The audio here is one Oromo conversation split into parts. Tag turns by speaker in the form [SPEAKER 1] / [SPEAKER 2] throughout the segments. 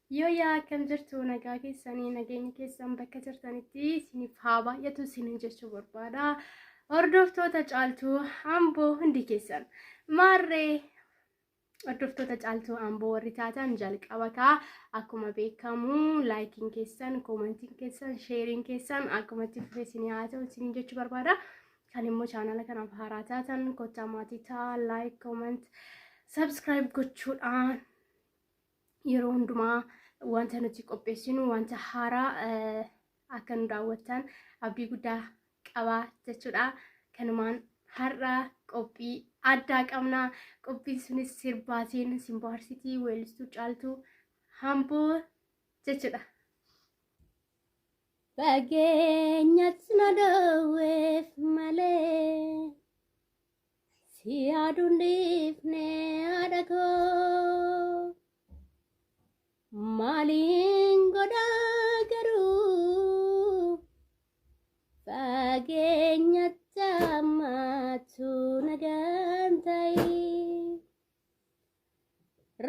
[SPEAKER 1] Yoo yaa akkam jirtu nagaa keessanii nageenya keessan bakka jirtanitti isiniif haa baay'atu isinin jechuu barbaada. Hordoftoota caaltuu Amboo hundi keessan maarree hordoftoota caaltuu Amboo warri taatan jalqabataa akkuma beekamu laayikiin keessan, koomentiin keessan, sheeriin keessan akkuma itti fufee isinii haa ta'u isinin jechuu barbaada. Kan immoo chaanala kanaaf haaraa taatan kottaa maatii ta'a, laayik, kooment, sabskiraayib gochuudhaan yeroo hundumaa wanta nuti qopheessinu wanta haaraa akka nu daawwattan abdii guddaa qabaa jechuudha. Kanumaan har'a qophii addaa qabna. Qophiin sunis sirbaatiin simbaarsitii weellistuu caaltuu Amboo jechuudha. Fageenyatu na dhoweef maalee si yaaduu dhifne hadhaa koo. Maalee godhaa garuu fageenyatti ammaatu nagaan ta'i.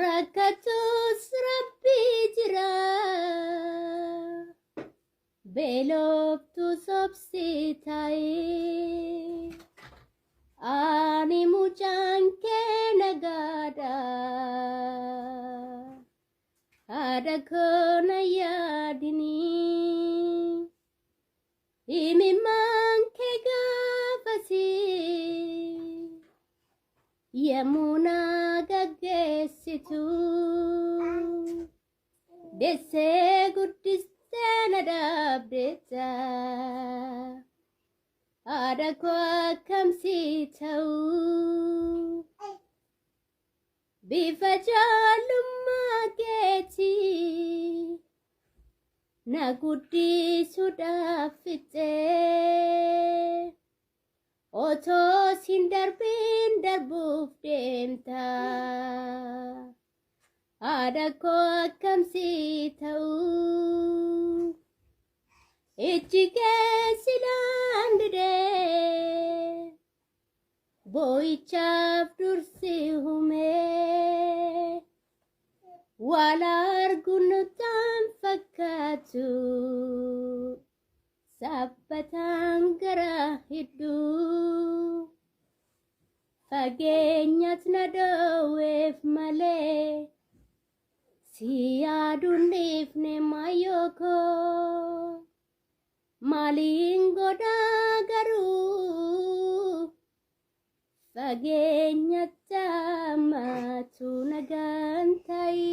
[SPEAKER 1] Rakkatus Rabbii jira beeloftus obsi ta'i. Ani mucaan kee nagaadha. Hadhaa koo na yaadini himimmaan kee gaafasi yemmuu na gaggeessitu deessee guddistee na dhaabdetta. Hadhaa koo akkamsi ta'u bifa jaallummaa keetii na guddisuudhaaf fixee otoo siin darbiin darbuuf deemta. Hadhaa koo akkamsi ta'u ijji kee silaan didee boo'ichaaf dursi humee wala arguun nutaan fakkaatu sabbataan gara hedduu. Fageenyatu na dhoweef maalee si yaaduu dhifne maayyoo koo. Maalee godhaa garuu fageenyatti ammaatu nagaan ta'i.